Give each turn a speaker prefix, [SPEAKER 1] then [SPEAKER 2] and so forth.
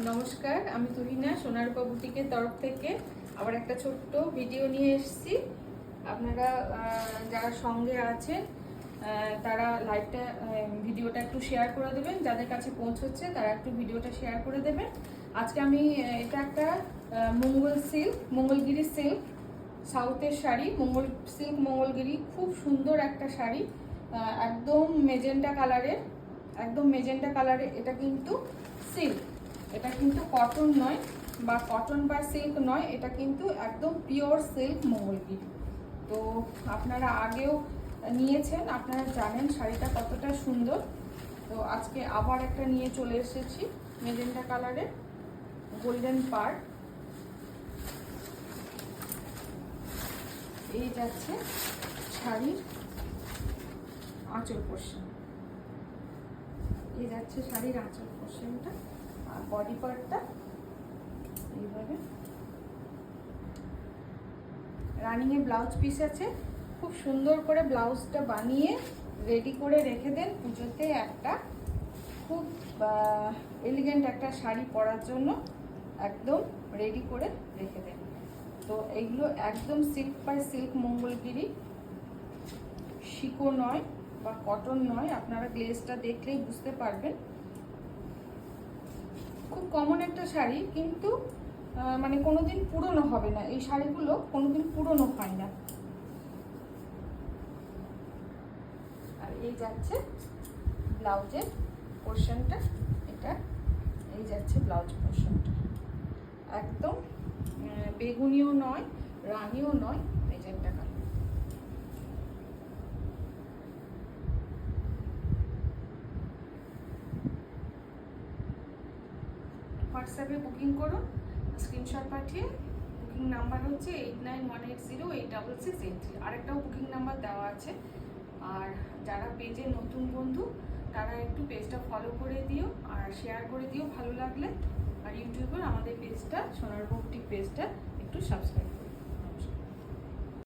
[SPEAKER 1] নমস্কার, আমি তুহিনা সোনারূপা বুটিকের তরফ থেকে আবার একটা ছোট্ট ভিডিও নিয়ে এসেছি। আপনারা যারা সঙ্গে আছেন তারা ভিডিওটা একটু শেয়ার করে দেবেন, যাদের কাছে পৌঁছচ্ছে তারা একটু ভিডিওটা শেয়ার করে দেবেন। আজকে আমি এটা একটা মঙ্গলগিরি সিল্ক সাউথের শাড়ি, মঙ্গলগিরি খুব সুন্দর একটা শাড়ি, একদম মেজেন্টা কালারের। এটা কিন্তু সিল্ক, এটা কিন্তু কটন নয় বা কটন বা সিল্ক নয়, এটা কিন্তু একদম পিওর সিল্ক মঙ্গলগিরি। তো আপনারা আগেও নিয়েছেন, আপনারা জানেন শাড়িটা কতটা সুন্দর। তো আজকে আবার একটা নিয়ে চলে এসেছি মেজেন্টা কালারের গোল্ডেন পার্ট। এই যাচ্ছে শাড়ির আঁচল পোর্শন, এই যাচ্ছে শাড়ির আঁচল পোর্শনটা, আর বডি পার্টটা এইভাবে রানিং এ ব্লাউজ পিস আছে। খুব সুন্দর করে ব্লাউজটা বানিয়ে রেডি করে রেখে দেন পুজোতে একটা খুব এলিগেন্ট একটা শাড়ি পরার জন্য একদম রেডি করে রেখে দেন। তো এইগুলো একদম সিল্ক বাই সিল্ক মঙ্গলগিরি, শিকো নয় বা কটন নয়, আপনারা গ্লেজটা দেখলেই বুঝতে পারবেন। খুব কমন একটা শাড়ি, কিন্তু মানে কোনোদিন পুরনো হবে না, এই শাড়িগুলো কোনোদিন পুরনো হয় না। আর এই যাচ্ছে ব্লাউজের পোর্শনটা, এটা এই যাচ্ছে ব্লাউজ পোর্শনটা, একদম বেগুনিও নয় রানিও নয়, মেজেন্টা কালার। হোয়াটসঅ্যাপে বুকিং করুন, স্ক্রিনশট পাঠিয়ে। বুকিং নাম্বার হচ্ছে 8918086683। আরেকটাও বুকিং নাম্বার দেওয়া আছে। আর যারা পেজে নতুন বন্ধু তারা একটু পেজটা ফলো করে দিও আর শেয়ার করে দিও ভালো লাগলে। আর ইউটিউবের আমাদের পেজটা সোনারূপা বুটিক পেজটা একটু সাবস্ক্রাইব করো।